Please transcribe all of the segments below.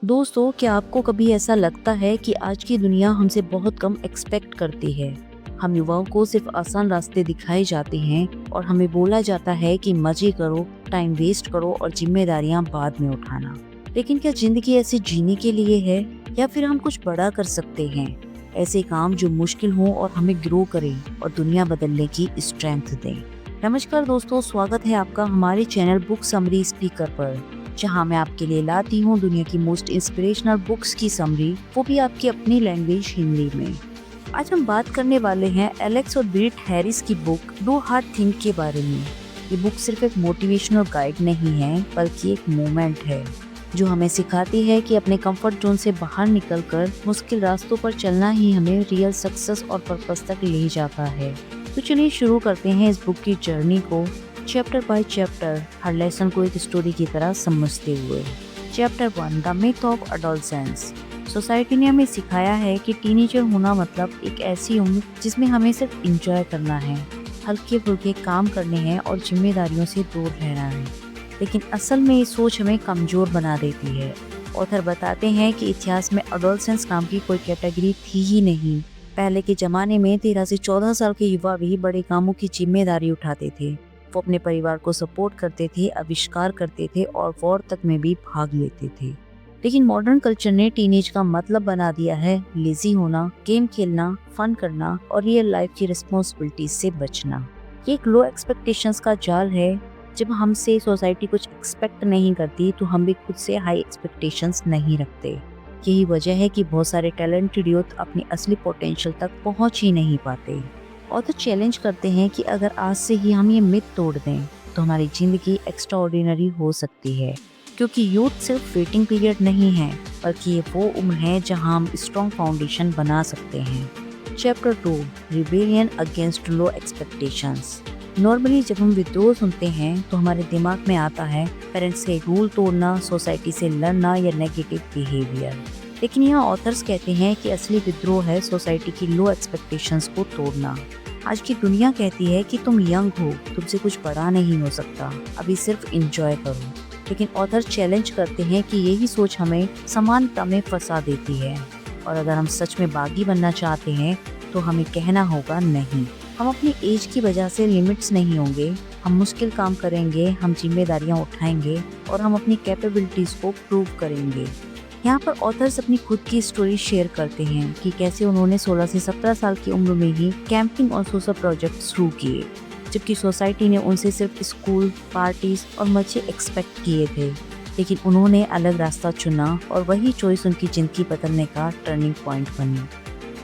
दोस्तों, क्या आपको कभी ऐसा लगता है कि आज की दुनिया हमसे बहुत कम एक्सपेक्ट करती है? हम युवाओं को सिर्फ आसान रास्ते दिखाए जाते हैं और हमें बोला जाता है कि मजे करो, टाइम वेस्ट करो और जिम्मेदारियां बाद में उठाना। लेकिन क्या जिंदगी ऐसे जीने के लिए है या फिर हम कुछ बड़ा कर सकते हैं? ऐसे काम जो मुश्किल हो और हमें ग्रो करें और दुनिया बदलने की स्ट्रेंथ दें। नमस्कार दोस्तों, स्वागत है आपका हमारे चैनल बुक समरी स्पीकर पर, जहां मैं आपके लिए लाती हूं दुनिया की मोस्ट इंस्पिरेशनल बुक्स की समरी, वो भी आपकी अपनी लैंग्वेज हिंदी में। आज हम बात करने वाले हैं एलेक्स और ब्रिट हैरिस की बुक डू हार्ड थिंक के बारे में। ये बुक सिर्फ एक मोटिवेशनल गाइड नहीं है, बल्कि एक मूवमेंट है जो हमें सिखाती है कि अपने कंफर्ट जोन से बाहर निकलकर मुश्किल रास्तों पर चलना ही हमें रियल सक्सेस और पर्पस तक ले जाता है। तो चलिए शुरू करते हैं इस बुक की जर्नी को, chapter by chapter, her lesson को एक स्टोरी की तरह समझते हुए। Chapter 1, the myth of adolescence. Society ने हमें सिखाया है कि टीनेजर होना मतलब एक ऐसी उम्र जिसमें हमें सिर्फ एंजॉय करना है, हल्के फुल्के काम करने हैं और जिम्मेदारियों से दूर रहना है। लेकिन असल में ये सोच हमें कमजोर बना देती है। ऑथर बताते हैं कि इतिहास में अडोलसेंस नाम की कोई कैटेगरी थी ही नहीं। पहले के जमाने में 13 से 14 साल के युवा भी बड़े कामों की जिम्मेदारी उठाते थे। वो अपने परिवार को सपोर्ट करते थे, आविष्कार करते थे और वॉर तक में भी भाग लेते थे। लेकिन मॉडर्न कल्चर ने टीनेज का मतलब बना दिया है लेजी होना, गेम खेलना, फन करना और रियल लाइफ की रिस्पॉन्सिबिलिटीज से बचना। ये एक लो एक्सपेक्टेशंस का जाल है। जब हमसे सोसाइटी कुछ एक्सपेक्ट नहीं करती तो हम भी खुद से हाई एक्सपेक्टेशंस नहीं रखते। यही वजह है कि बहुत सारे टैलेंटेड यूथ अपनी असली पोटेंशियल तक पहुंच ही नहीं पाते। ऑथर चैलेंज करते हैं कि अगर आज से ही हम ये मिथ तोड़ दें तो हमारी जिंदगी एक्स्ट्रा ऑर्डिनरी हो सकती है, क्योंकि यूथ सिर्फ वेटिंग पीरियड नहीं है, बल्कि ये वो उम्र है जहां हम स्ट्रॉन्ग फाउंडेशन बना सकते हैं। चैप्टर 2, रिबेलियन अगेंस्ट लो एक्सपेक्टेशंस। नॉर्मली जब हम विद्रोह सुनते हैं तो हमारे दिमाग में आता है पेरेंट्स के रूल तोड़ना, सोसाइटी से लड़ना या नेगेटिव बिहेवियर। लेकिन यहाँ ऑथर्स कहते हैं कि असली विद्रोह है सोसाइटी की लो एक्सपेक्टेशंस को तोड़ना। आज की दुनिया कहती है कि तुम यंग हो, तुमसे कुछ बड़ा नहीं हो सकता, अभी सिर्फ एंजॉय करो। लेकिन ऑथर चैलेंज करते हैं कि यही सोच हमें समानता में फंसा देती है, और अगर हम सच में बागी बनना चाहते हैं तो हमें कहना होगा नहीं। हम अपनी एज की वजह से लिमिट्स नहीं होंगे, हम मुश्किल काम करेंगे, हम जिम्मेदारियां उठाएंगे और हम अपनी कैपेबिलिटीज को प्रूव करेंगे। यहाँ पर ऑथर्स अपनी खुद की स्टोरी शेयर करते हैं कि कैसे उन्होंने 16 से 17 साल की उम्र में ही कैंपिंग और सोशल प्रोजेक्ट शुरू किए, जबकि सोसाइटी ने उनसे सिर्फ स्कूल, पार्टीज और मजे एक्सपेक्ट किए थे। लेकिन उन्होंने अलग रास्ता चुना और वही चॉइस उनकी जिंदगी बदलने का टर्निंग पॉइंट बनी।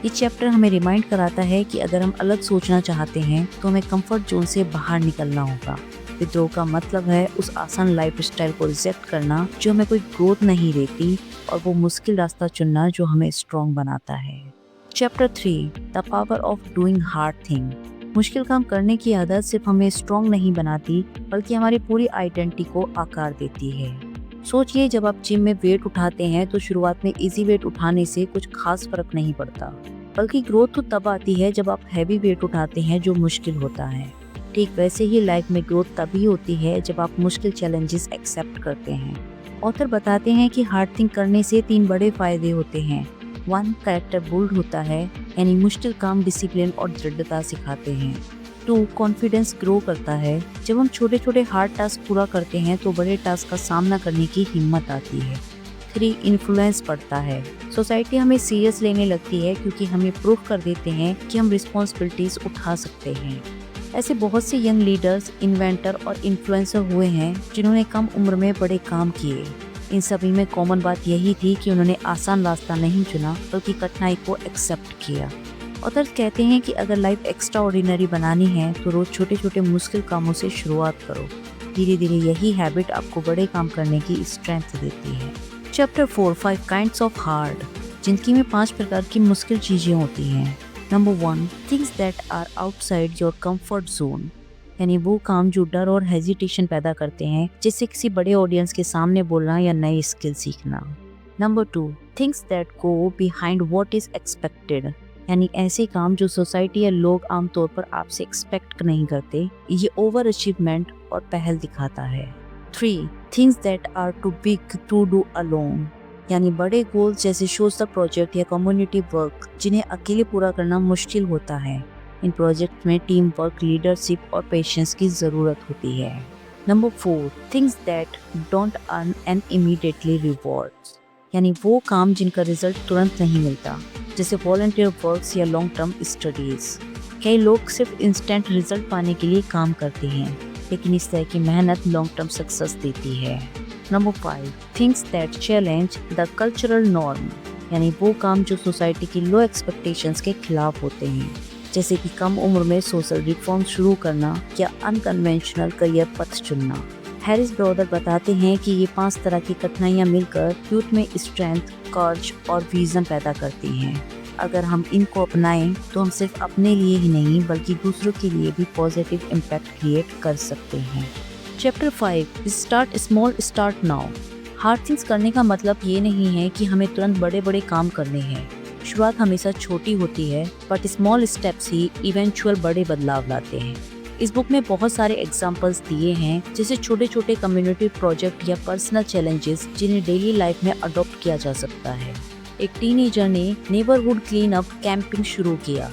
ये चैप्टर हमें रिमाइंड कराता है कि अगर हम अलग सोचना चाहते हैं तो हमें कंफर्ट जोन से बाहर निकलना होगा। विद्रोह का मतलब है उस आसान लाइफ स्टाइल को रिजेक्ट करना जो हमें कोई ग्रोथ नहीं देती, और वो मुश्किल रास्ता चुनना जो हमें स्ट्रॉन्ग बनाता है। Chapter 3, the power of doing hard thing. मुश्किल काम करने की आदत सिर्फ हमें स्ट्रॉन्ग नहीं बनाती, बल्कि हमारी पूरी आइडेंटिटी को आकार देती है। सोचिए, जब आप जिम में वेट उठाते हैं तो शुरुआत में इजी वेट उठाने से कुछ खास फर्क नहीं पड़ता, बल्कि ग्रोथ तो तब आती है जब आप हैवी वेट उठाते हैं जो मुश्किल होता है। ठीक वैसे ही लाइफ में ग्रोथ तभी होती है जब आप मुश्किल चैलेंजेस एक्सेप्ट करते हैं। ऑथर बताते हैं कि हार्ड थिंक करने से 3 बड़े फायदे होते हैं। 1, कैरेक्टर बिल्ड होता है, यानी मुश्किल काम डिसिप्लिन और दृढ़ता सिखाते हैं। 2, कॉन्फिडेंस ग्रो करता है, जब हम छोटे छोटे हार्ड टास्क पूरा करते हैं तो बड़े टास्क का सामना करने की हिम्मत आती है। 3, इन्फ्लुएंस बढ़ता है, सोसाइटी हमें सीरियस लेने लगती है क्योंकि हमें प्रूफ कर देते हैं कि हम रिस्पॉन्सिबिलिटीज उठा सकते हैं। ऐसे बहुत से यंग लीडर्स, इन्वेंटर और इन्फ्लुएंसर हुए हैं जिन्होंने कम उम्र में बड़े काम किए। इन सभी में कॉमन बात यही थी कि उन्होंने आसान रास्ता नहीं चुना, बल्कि कठिनाई को एक्सेप्ट किया। ऑथर्स कहते हैं कि अगर लाइफ एक्स्ट्रा ऑर्डिनरी बनानी है तो रोज छोटे छोटे मुश्किल कामों से शुरुआत करो। धीरे धीरे यही हैबिट आपको बड़े काम करने की स्ट्रेंथ देती है। Chapter 4, 5 kinds of hard. जिंदगी में 5 प्रकार की मुश्किल चीजें होती हैं। Number 1, things that are outside your comfort zone, यानी वो काम जो डर और हेजिटेशन पैदा करते हैं, जैसे किसी बड़े ऑडियंस के सामने बोलना या नई स्किल सीखना। Number 2, things that go behind what is expected, यानी ऐसे काम जो सोसाइटी या लोग आमतौर पर आपसे एक्सपेक्ट नहीं करते। ये ओवर अचीवमेंट और पहल दिखाता है। 3, things that are too big to do alone, यानी बड़े गोल्स जैसे सोशल प्रोजेक्ट या कम्युनिटी वर्क जिन्हें अकेले पूरा करना मुश्किल होता है। इन प्रोजेक्ट में टीम वर्क, लीडरशिप और पेशेंस की जरूरत होती है। Number 4, things that don't earn an immediately rewards, यानी वो काम जिनका रिजल्ट तुरंत नहीं मिलता, जैसे वॉलंटियर वर्क्स या लॉन्ग टर्म स्टडीज। कई लोग सिर्फ इंस्टेंट रिजल्ट पाने के लिए काम करते हैं, लेकिन इस तरह की मेहनत लॉन्ग टर्म सक्सेस देती है। Number 5, things that challenge the cultural norm, यानी वो काम जो सोसाइटी की लो एक्सपेक्टेशंस के खिलाफ होते हैं, जैसे कि कम उम्र में सोशल रिफॉर्म शुरू करना या अनकन्वेंशनल करियर पथ चुनना। हैरिस ब्रॉदर बताते हैं कि ये 5 तरह की कठिनाइयाँ मिलकर यूथ में स्ट्रेंथ, कर्ज और विजन पैदा करती हैं। अगर हम इनको अपनाएं तो हम सिर्फ अपने लिए ही नहीं बल्कि दूसरों के लिए भी पॉजिटिव इम्पैक्ट क्रिएट कर सकते हैं। Chapter 5, start small start now. Hard things करने का मतलब ये नहीं है कि हमें तुरंत बड़े बड़े काम करने हैं। शुरुआत हमेशा छोटी होती है, but small steps he eventual बड़े बदलाव लाते हैं। इस बुक में बहुत सारे एग्जाम्पल्स दिए हैं, जैसे छोटे छोटे कम्युनिटी प्रोजेक्ट या पर्सनल चैलेंजेस जिन्हें डेली लाइफ में अडॉप्ट किया जा सकता है। एक टीनेजर ने नेबरहुड क्लीन अप कैंपिंग शुरू किया,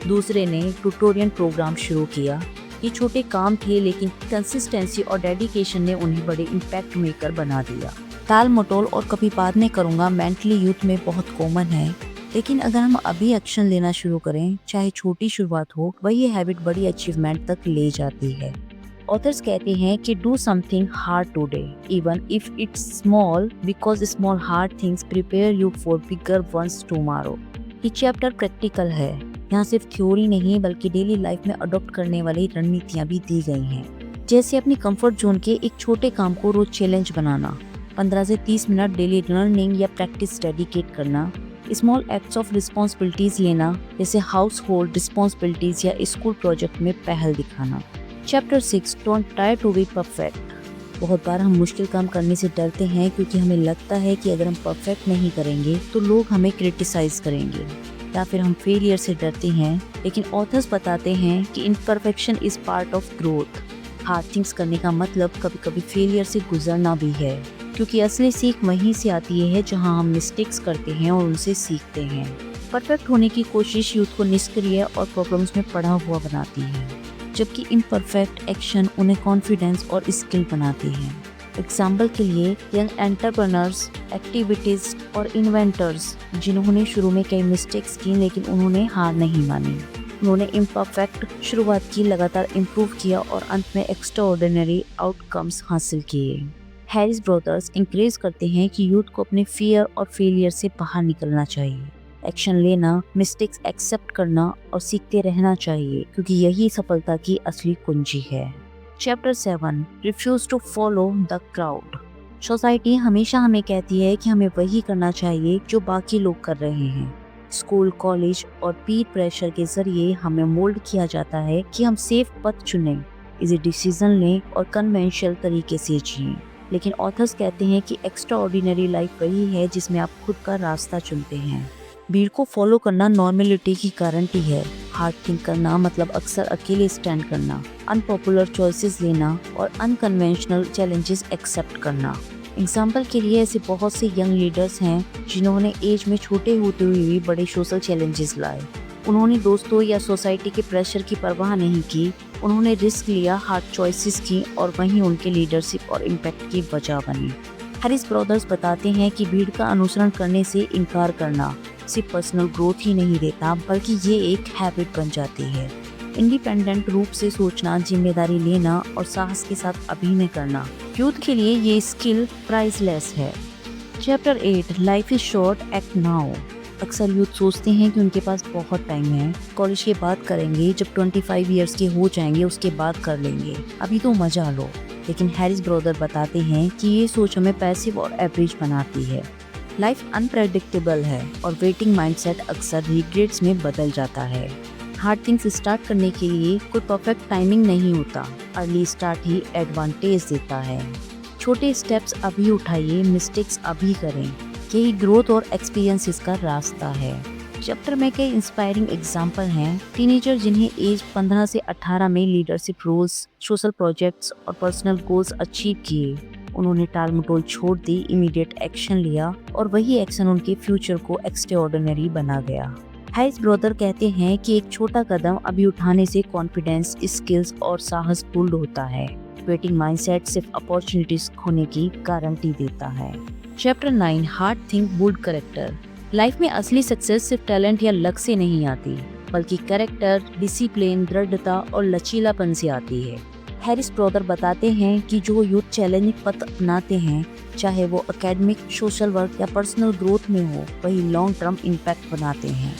दूसरे ने ट्यूटोरियल प्रोग्राम शुरू किया। ये छोटे काम थे, लेकिन कंसिस्टेंसी और डेडिकेशन ने उन्हें बड़े इम्पैक्ट मेकर बना दिया। टाल मटोल और कभी बाद में करूँगा मेंटली यूथ में बहुत कॉमन है, लेकिन अगर हम अभी एक्शन लेना शुरू करें, चाहे छोटी शुरुआत हो, वही हैबिट बड़ी अचीवमेंट तक ले जाती है। ऑथर्स कहते हैं कि do something hard today even if it's small, because small hard things prepare you for bigger ones tomorrow. ये चैप्टर प्रैक्टिकल है, यहाँ सिर्फ थ्योरी नहीं बल्कि डेली लाइफ में अडॉप्ट करने वाली रणनीतियाँ भी दी गई हैं। जैसे अपनी कंफर्ट जोन के एक छोटे काम को रोज चैलेंज बनाना, 15 से 30 मिनट डेली लर्निंग या प्रैक्टिस डेडिकेट करना, स्मॉल एक्ट्स ऑफ रिस्पॉन्सिबिलिटीज लेना, जैसे हाउस होल्ड रिस्पॉन्सिबिलिटीज या स्कूल प्रोजेक्ट में पहल दिखाना। Chapter 6, don't try to be perfect. बहुत बार हम मुश्किल काम करने से डरते हैं क्योंकि हमें लगता है कि अगर हम परफेक्ट नहीं करेंगे तो लोग हमें क्रिटिसाइज करेंगे, या फिर हम फेलियर से डरते हैं। लेकिन ऑथर्स बताते हैं कि imperfection is part of growth. Hard things करने का मतलब कभी कभी फेलियर से गुजरना भी है, क्योंकि असली सीख वहीं से आती है जहां हम मिस्टेक्स करते हैं और उनसे सीखते हैं। परफेक्ट होने की कोशिश यूथ को निष्क्रिय और प्रॉब्लम्स में पड़ा हुआ बनाती है, जबकि इम्परफेक्ट एक्शन उन्हें कॉन्फिडेंस और स्किल बनाती है। एग्जाम्पल के लिए यंग एंटरप्रेन्योर्स, एक्टिविटीज और इन्वेंटर्स जिन्होंने शुरू में कई मिस्टेक्स की लेकिन उन्होंने हार नहीं मानी। उन्होंने इम्परफेक्ट शुरुआत की, लगातार इम्प्रूव किया और अंत में एक्स्ट्राऑर्डिनरी आउटकम्स हासिल किए। हैरिस ब्रदर्स इंकरेज करते हैं कि यूथ को अपने फियर और फेलियर से बाहर निकलना चाहिए, एक्शन लेना, मिस्टेक्स एक्सेप्ट करना और सीखते रहना चाहिए, क्योंकि यही सफलता की असली कुंजी है। Chapter 7, refuse to follow the crowd. Society हमेशा हमें कहती है कि हमें वही करना चाहिए जो बाकी लोग कर रहे हैं। स्कूल, कॉलेज और पीर प्रेशर के जरिए हमें मोल्ड किया जाता है कि हम सेफ पथ चुनें, इजी डिसीजन लें और कन्वेंशनल तरीके से जिएं। लेकिन ऑथर्स कहते हैं कि एक्स्ट्रा ऑर्डिनरी लाइफ वही है जिसमें आप खुद का रास्ता चुनते हैं। भीड़ को फॉलो करना नॉर्मेलिटी की गारंटी है। हार्ड थिंक करना मतलब अक्सर अकेले स्टैंड करना, अनपॉपुलर चॉइसेस लेना और अनकन्वेंशनल चैलेंजेस एक्सेप्ट करना। एग्जाम्पल के लिए ऐसे बहुत से यंग लीडर्स हैं जिन्होंने एज में छोटे होते हुए भी बड़े सोशल चैलेंजेस लाए। उन्होंने दोस्तों या सोसाइटी के प्रेशर की परवाह नहीं की, उन्होंने रिस्क लिया, हार्ड चॉइसेस की और वहीं उनके लीडरशिप और इम्पैक्ट की वजह बनी। हैरिस ब्रदर्स बताते हैं कि भीड़ का अनुसरण करने से इनकार करना सिर्फ पर्सनल ग्रोथ ही नहीं देता, बल्कि ये एक हैबिट बन जाती है। इंडिपेंडेंट रूप से सोचना, जिम्मेदारी लेना और साहस के साथ अभिनय करना, यूथ के लिए ये स्किल प्राइसलेस है। Chapter 8, life is short, act now. अक्सर यूथ सोचते हैं कि उनके पास बहुत टाइम है, कॉलेज के बाद करेंगे, जब 25 इयर्स के हो जाएंगे उसके बाद कर लेंगे, अभी तो मजा लो। लेकिन हैरिस ब्रदर बताते हैं कि ये सोच हमें पैसिव और एवरेज बनाती है। लाइफ अनप्रेडिक्टेबल है और वेटिंग माइंडसेट अक्सर रिग्रेट्स में बदल जाता है। हार्ड थिंग्स स्टार्ट करने के लिए कोई परफेक्ट टाइमिंग नहीं होता, अर्ली स्टार्ट ही एडवांटेज देता है। छोटे स्टेप्स अभी उठाइए, मिस्टेक्स अभी करें, यही ग्रोथ और एक्सपीरियंसेस का रास्ता है। चैप्टर में कई इंस्पायरिंग एग्जाम्पल हैं। टीनेजर जिन्हें एज 15 से 18 में लीडरशिप रोल्स, सोशल प्रोजेक्ट्स और पर्सनल गोल्स अचीव किए, उन्होंने टालमटोल छोड़ दी, इमीडिएट एक्शन लिया और वही एक्शन उनके फ्यूचर को एक्स्ट्राऑर्डिनरी बना गया। हैरिस ब्रोदर कहते हैं कि एक छोटा कदम अभी उठाने से कॉन्फिडेंस, स्किल्स और साहस बिल्ड होता है। वेटिंग माइंडसेट सिर्फ अपॉर्चुनिटीज खोने की गारंटी देता है। Chapter 9 hard think build character. Life में असली सक्सेस सिर्फ टैलेंट या लक से नहीं आती, बल्कि कैरेक्टर, डिसिप्लिन, दृढ़ता और लचीलापन से आती है। हैरिस ब्रोदर बताते हैं कि जो यूथ चैलेंजिंग पथ अपनाते हैं, चाहे वो एकेडमिक, सोशल वर्क या पर्सनल ग्रोथ में हो, वही लॉन्ग टर्म इम्पैक्ट बनाते हैं।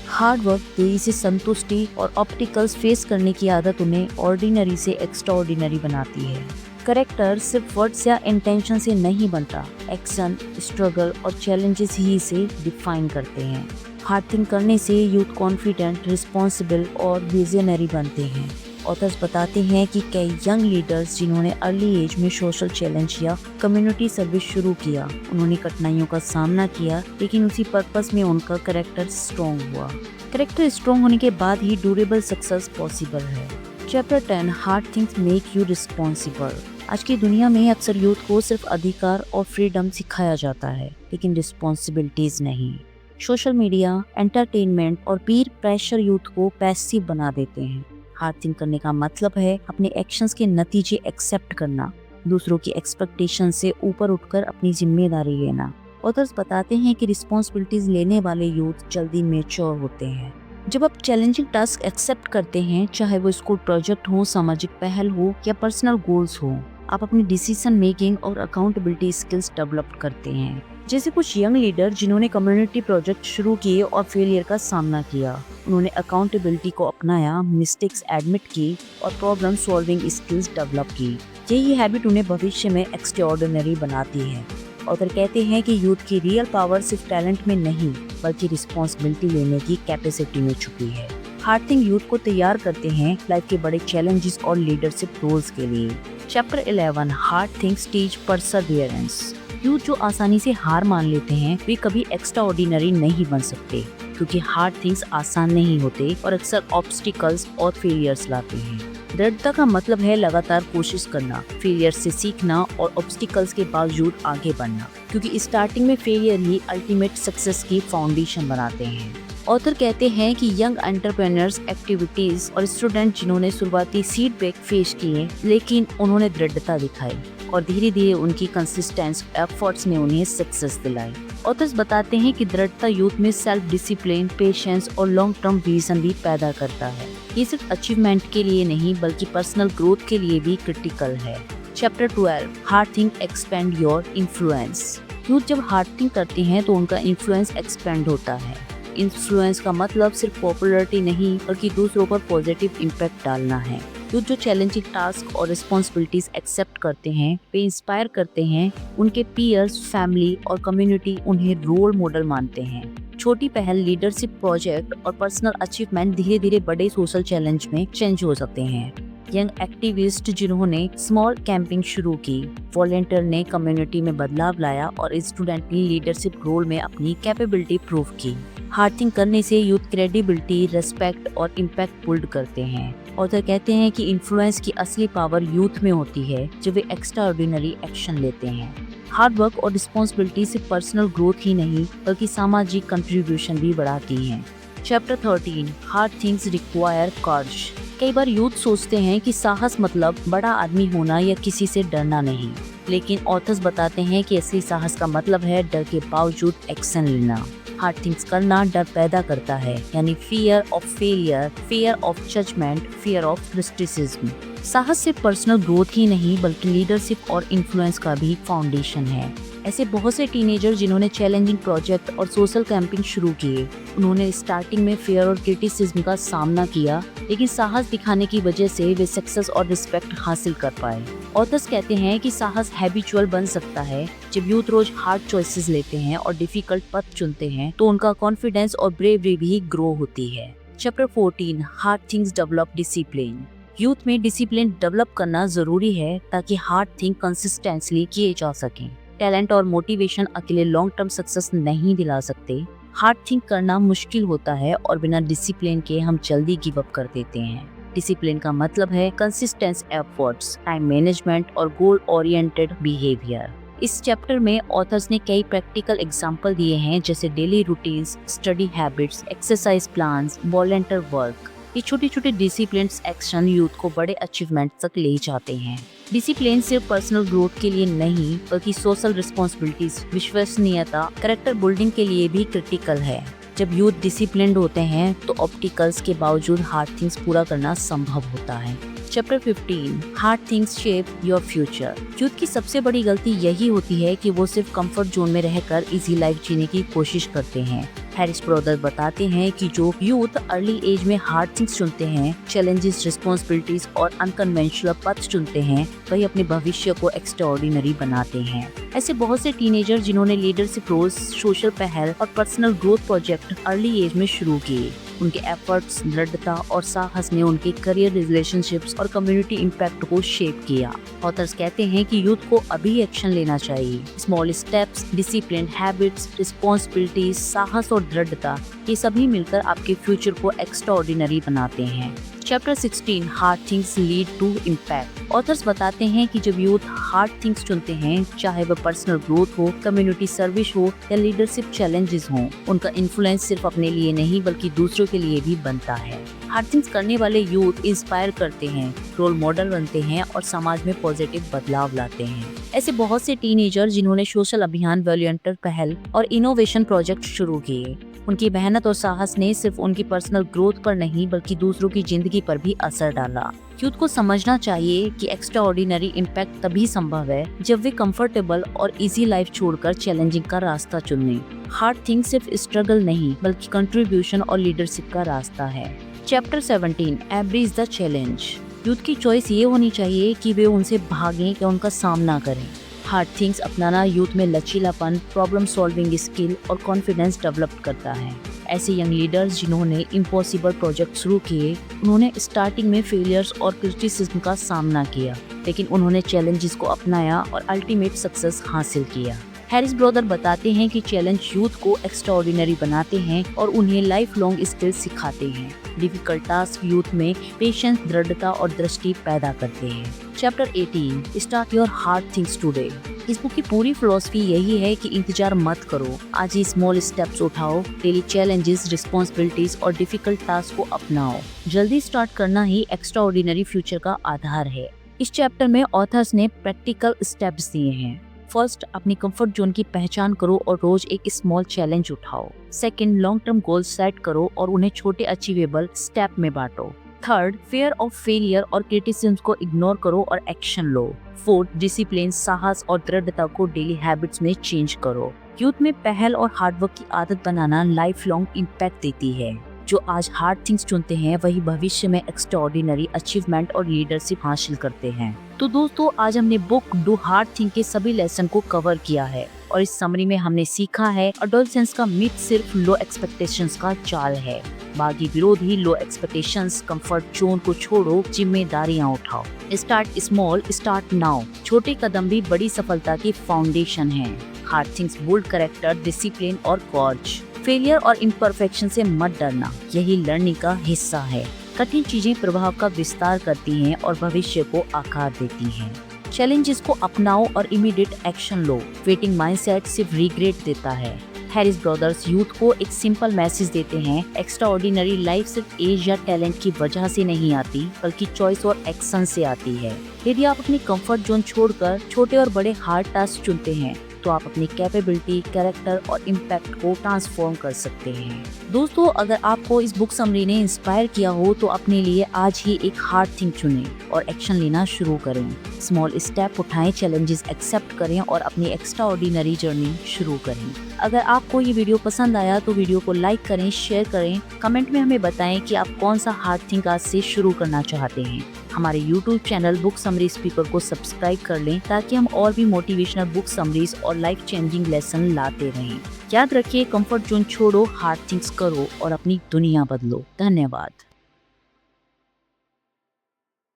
हार्ड वर्क, देरी से संतुष्टि और ऑब्स्टिकल्स फेस करने की आदत उन्हें ऑर्डिनरी से एक्स्ट्राऑर्डिनरी बनाती है। कैरेक्टर सिर्फ वर्ड्स या इंटेंशन से नहीं बनता, एक्शन, स्ट्रगल और चैलेंजेस ही इसे डिफाइन करते हैं। हार्ड थिंक करने से यूथ कॉन्फिडेंट, रिस्पॉन्सिबल और विजनरी बनते हैं। ऑथर्स बताते हैं कि कई यंग लीडर्स जिन्होंने अर्ली एज में सोशल चैलेंज या कम्युनिटी सर्विस शुरू किया, उन्होंने कठिनाइयों का सामना किया, लेकिन उसी पर्पस में उनका कैरेक्टर स्ट्रॉन्ग हुआ। कैरेक्टर स्ट्रॉन्ग होने के बाद ही ड्यूरेबल सक्सेस पॉसिबल है। Chapter 10 hard things make you responsible. आज की दुनिया में अक्सर यूथ को सिर्फ अधिकार और फ्रीडम सिखाया जाता है, लेकिन रिस्पॉन्सिबिलिटीज नहीं। सोशल मीडिया, एंटरटेनमेंट और पीर प्रेशर यूथ को पैसिव बना देते हैं। हार्ड थिंक करने का मतलब है अपने एक्शंस के नतीजे एक्सेप्ट करना, दूसरों की एक्सपेक्टेशन से ऊपर उठकर अपनी जिम्मेदारी लेना। ऑथर्स बताते हैं कि रिस्पॉन्सिबिलिटीज लेने वाले यूथ जल्दी मैच्योर होते हैं। जब आप चैलेंजिंग टास्क एक्सेप्ट करते हैं, चाहे वो स्कूल प्रोजेक्ट हो, सामाजिक पहल हो या पर्सनल गोल्स हो, आप अपनी डिसीजन मेकिंग और अकाउंटेबिलिटी स्किल्स डेवलप करते हैं। जैसे कुछ यंग लीडर जिन्होंने कम्युनिटी प्रोजेक्ट शुरू किए और फेलियर का सामना किया, उन्होंने अकाउंटेबिलिटी को अपनाया, मिस्टेक्स एडमिट की और प्रॉब्लम सॉल्विंग स्किल्स डेवलप की। यही हैबिट उन्हें भविष्य में एक्स्ट्राऑर्डिनरी बनाती है। ऑथर कहते हैं कि यूथ की रियल पावर सिर्फ टैलेंट में नहीं, बल्कि रिस्पॉन्सिबिलिटी लेने की कैपेसिटी में छुपी है। हार्ड थिंक यूथ को तैयार करते हैं लाइफ के बड़े चैलेंजेस और लीडरशिप रोल्स के लिए। Chapter 11 hard things teach Perseverance. Youth जो आसानी से हार मान लेते हैं, वे कभी एक्स्ट्राऑर्डिनरी नहीं बन सकते, क्योंकि हार्ड थिंग्स आसान नहीं होते और अक्सर ऑब्स्टिकल्स और फेलियर्स लाते हैं। दृढ़ता का मतलब है लगातार कोशिश करना, फेलियर से सीखना और ऑब्स्टिकल्स के बावजूद आगे बढ़ना, क्योंकि स्टार्टिंग में फेलियर ही अल्टीमेट सक्सेस की फाउंडेशन बनाते हैं। ऑथर कहते हैं कि यंग एंटरप्रेन्योर्स, एक्टिविटीज और स्टूडेंट जिन्होंने शुरुआती सीटबैक फेस किए, लेकिन उन्होंने दृढ़ता दिखाई और धीरे धीरे उनकी कंसिस्टेंट एफर्ट्स ने उन्हें सक्सेस दिलाई। ऑथर्स बताते हैं कि दृढ़ता यूथ में सेल्फ डिसिप्लिन, पेशेंस और लॉन्ग टर्म विजन भी पैदा करता है। ये सिर्फ अचीवमेंट के लिए नहीं, बल्कि पर्सनल ग्रोथ के लिए भी क्रिटिकल है। Chapter 12 hard think expand your influence. Youth जब हार्ड थिंक करते हैं तो उनका इन्फ्लुएंस एक्सपेंड होता है। इन्फ्लुएंस का मतलब सिर्फ पॉपुलैरिटी नहीं, बल्कि दूसरों पर पॉजिटिव इम्पैक्ट डालना है। यूथ जो चैलेंजिंग टास्क और रिस्पॉन्सिबिलिटीज एक्सेप्ट करते हैं, वे इंस्पायर करते हैं। उनके पीयर्स, फैमिली और कम्युनिटी उन्हें रोल मॉडल मानते हैं। छोटी पहल, लीडरशिप प्रोजेक्ट और पर्सनल अचीवमेंट धीरे धीरे बड़े सोशल चैलेंज में चेंज हो सकते हैं। यंग एक्टिविस्ट जिन्होंने स्मॉल कैंपिंग शुरू की, वॉलंटियर ने कम्युनिटी में बदलाव लाया और स्टूडेंट ने लीडरशिप रोल में अपनी कैपेबिलिटी प्रूव की। हार्ड थिंक करने से यूथ क्रेडिबिलिटी, रेस्पेक्ट और इम्पैक्ट बिल्ड करते हैं। ऑथर कहते हैं कि इन्फ्लुएंस की असली पावर यूथ में होती है जब वे एक्स्ट्राऑर्डिनरी एक्शन लेते हैं। हार्ड वर्क और रिस्पॉन्सिबिलिटी सिर्फ पर्सनल ग्रोथ ही नहीं, बल्कि सामाजिक कंट्रीब्यूशन भी बढ़ाती हैं। चैप्टर 13 हार्ड थिंग्स रिक्वायर करेज। कई बार यूथ सोचते हैं कि साहस मतलब बड़ा आदमी होना या किसी से डरना नहीं, लेकिन ऑथर्स बताते हैं कि असली साहस का मतलब है डर के बावजूद एक्शन लेना। हार्ड थिंग्स करना डर पैदा करता है, यानी fear of failure, fear of judgment, fear of criticism. साहस सिर्फ पर्सनल ग्रोथ ही नहीं, बल्कि लीडरशिप और इन्फ्लुएंस का भी फाउंडेशन है। ऐसे बहुत से टीनेजर जिन्होंने चैलेंजिंग प्रोजेक्ट और सोशल कैंपिंग शुरू किए, उन्होंने स्टार्टिंग में फियर और क्रिटिसिज्म का सामना किया, लेकिन साहस दिखाने की वजह से वे सक्सेस और रिस्पेक्ट हासिल कर पाए। ऑथर्स कहते हैं कि साहस हैबिचुअल बन सकता है। जब यूथ रोज हार्ड चॉइसेस लेते हैं और डिफिकल्ट पथ चुनते हैं, तो उनका कॉन्फिडेंस और ब्रेवरी भी ग्रो होती है। Chapter 14 hard things develop discipline. Youth में डिसिप्लिन डेवलप करना जरूरी है ताकि हार्ड थिंक कंसिस्टेंटली किए जा सकें। टैलेंट और मोटिवेशन अकेले लॉन्ग टर्म सक्सेस नहीं दिला सकते। हार्ड थिंक करना मुश्किल होता है और बिना डिसिप्लिन के हम जल्दी गिव अप कर देते हैं। डिसिप्लिन का मतलब है कंसिस्टेंट एफर्ट्स, टाइम मैनेजमेंट और गोल ओरिएंटेड बिहेवियर। इस चैप्टर में ऑथर्स ने कई प्रैक्टिकल एग्जाम्पल दिए हैं, जैसे daily routines, study habits, exercise plans, volunteer work. ये छोटे छोटे डिसिप्लिन एक्शन यूथ को बड़े अचीवमेंट तक ले जाते हैं। डिसिप्लिन सिर्फ पर्सनल ग्रोथ के लिए नहीं बल्कि सोशल रिस्पॉन्सिबिलिटीज, विश्वसनीयता, कैरेक्टर बिल्डिंग के लिए भी क्रिटिकल है। जब यूथ डिसिप्लिन्ड होते हैं तो ऑब्स्टिकल्स के बावजूद हार्ड थिंग्स पूरा करना संभव होता है। Chapter 15 hard things shape your future. Youth की सबसे बड़ी गलती यही होती है कि वो सिर्फ कंफर्ट जोन में रहकर इजी लाइफ जीने की कोशिश करते हैं। हैरिस ब्रदर बताते हैं कि जो यूथ अर्ली एज में हार्ड थिंग्स चुनते हैं, चैलेंजेस, रिस्पॉन्सिबिलिटीज और अनकन्वेंशनल पथ चुनते हैं, वही अपने भविष्य को एक्स्ट्राऑर्डिनरी बनाते हैं। ऐसे बहुत से टीनेजर जिन्होंने लीडरशिप रोल्स, सोशल पहल और personal growth project early age में शुरू किए। उनके एफर्ट्स, दृढ़ता और साहस ने उनके करियर, रिलेशनशिप्स और कम्युनिटी इम्पैक्ट को शेप किया। ऑथर्स कहते हैं कि यूथ को अभी एक्शन लेना चाहिए। Small steps, discipline habits, responsibilities, साहस और दृढ़ता, ये सभी मिलकर आपके फ्यूचर को एक्स्ट्राऑर्डिनरी बनाते हैं। Chapter 16 hard things lead to impact. Authors बताते हैं कि जब यूथ हार्ड थिंग्स चुनते हैं, चाहे वह पर्सनल ग्रोथ हो, कम्युनिटी सर्विस हो या लीडरशिप चैलेंजेस हो, उनका इन्फ्लुएंस सिर्फ अपने लिए नहीं बल्कि दूसरों के लिए भी बनता है। हार्ड थिंग्स करने वाले यूथ इंस्पायर करते हैं, रोल मॉडल बनते हैं और समाज में पॉजिटिव बदलाव लाते हैं। ऐसे बहुत से टीनेजर जिन्होंने सोशल अभियान, वॉलंटियर पहल और इनोवेशन प्रोजेक्ट शुरू किए, उनकी मेहनत और साहस ने सिर्फ उनकी पर्सनल ग्रोथ पर नहीं बल्कि दूसरों की जिंदगी पर भी असर डाला। यूथ को समझना चाहिए कि एक्स्ट्राऑर्डिनरी इम्पैक्ट तभी संभव है जब वे कंफर्टेबल और इजी लाइफ छोड़कर चैलेंजिंग का रास्ता चुनें। हार्ड थिंग सिर्फ स्ट्रगल नहीं बल्कि कंट्रीब्यूशन और लीडरशिप का रास्ता है। Chapter 17 embrace the challenge. Youth की चॉइस ये होनी चाहिए कि वे उनसे भागें या उनका सामना करें। हार्ड थिंग्स अपनाना यूथ में लचीलापन, प्रॉब्लम सॉल्विंग स्किल और कॉन्फिडेंस डेवलप करता है। ऐसे यंग लीडर्स जिन्होंने इम्पॉसिबल प्रोजेक्ट शुरू किए, उन्होंने स्टार्टिंग में फेलियर्स और क्रिटिसिज्म का सामना किया, लेकिन उन्होंने चैलेंजेस को अपनाया और अल्टीमेट सक्सेस हासिल किया। हैरिस ब्रदर बताते हैं कि चैलेंज यूथ को एक्स्ट्राऑर्डिनरी बनाते हैं और उन्हें लाइफ लॉन्ग स्किल सिखाते हैं। डिफिकल्ट टास्क यूथ में पेशेंस, दृढ़ता और दृष्टि पैदा करते हैं। Chapter 18 start your hard things today. इस बुक की पूरी फिलॉसफी यही है कि इंतजार मत करो, आज ही स्मॉल स्टेप्स उठाओ, डेली चैलेंजेस, रिस्पॉन्सिबिलिटीज और डिफिकल्ट टास्क को अपनाओ। जल्दी स्टार्ट करना ही एक्स्ट्राऑर्डिनरी फ्यूचर का आधार है। इस चैप्टर में ऑथर्स ने प्रैक्टिकल स्टेप्स दिए हैं। फर्स्ट, अपनी कंफर्ट जोन की पहचान करो और रोज एक स्मॉल चैलेंज उठाओ। Second, long term goal set करो और उन्हें छोटे अचीवेबल स्टेप में बांटो। थर्ड, फियर ऑफ फेलियर और क्रिटिसिज्म को इग्नोर करो और एक्शन लो। फोर्थ, डिसिप्लिन, साहस और दृढ़ता को डेली हैबिट्स में चेंज करो। यूथ में पहल और हार्डवर्क की आदत बनाना लाइफ लॉन्ग इम्पैक्ट देती है। जो आज हार्ड थिंग्स चुनते हैं वही भविष्य में एक्स्ट्राऑर्डिनरी अचीवमेंट और लीडरशिप हासिल करते हैं। तो दोस्तों, आज हमने बुक डू हार्ड थिंग के सभी लेसन को कवर किया है और इस समरी में हमने सीखा है एडोलसेंस का मिथ सिर्फ लो एक्सपेक्टेशंस का चाल है। बागी विरोधी लो एक्सपेक्टेशंस, कंफर्ट जोन को छोड़ो, जिम्मेदारियां उठाओ। Start small, start now. छोटे कदम भी बड़ी सफलता की फाउंडेशन है। Hard things bold character, discipline और कॉर्ज। फेलियर और इम्परफेक्शन से मत डरना, यही लर्निंग का हिस्सा है। कठिन चीजें प्रभाव का विस्तार करती हैं और भविष्य को आकार देती हैं। चैलेंजेस को अपनाओ और इमीडिएट एक्शन लो। वेटिंग माइंडसेट सिर्फ रिग्रेट देता है। हैरिस ब्रदर्स यूथ को एक सिंपल मैसेज देते हैं, एक्स्ट्राऑर्डिनरी लाइफ सिर्फ एज या टैलेंट की वजह से नहीं आती बल्कि चॉइस और एक्शन से आती है। यदि आप अपनी कंफर्ट जोन छोड़कर छोटे और बड़े हार्ड टास्क चुनते हैं तो आप अपनी कैपेबिलिटी, कैरेक्टर और इम्पैक्ट को ट्रांसफॉर्म कर सकते हैं। दोस्तों, अगर आपको इस बुक समरी ने इंस्पायर किया हो तो अपने लिए आज ही एक हार्ड थिंग चुनें और एक्शन लेना शुरू करें। स्मॉल स्टेप उठाएं, चैलेंजेस एक्सेप्ट करें और अपनी एक्स्ट्राऑर्डिनरी जर्नी शुरू करें। अगर आपको ये वीडियो पसंद आया तो वीडियो को लाइक करें, शेयर करें, कमेंट में हमें बताएं कि आप कौन सा हार्ड थिंग आज से शुरू करना चाहते हैं। हमारे YouTube channel book summary speaker को सब्सक्राइब कर लें ताकि हम और भी मोटिवेशनल बुक समरीज और लाइफ चेंजिंग लेसन लाते रहें। याद रखिए, कंफर्ट जोन छोड़ो, हार्ड थिंग्स करो और अपनी दुनिया बदलो। धन्यवाद।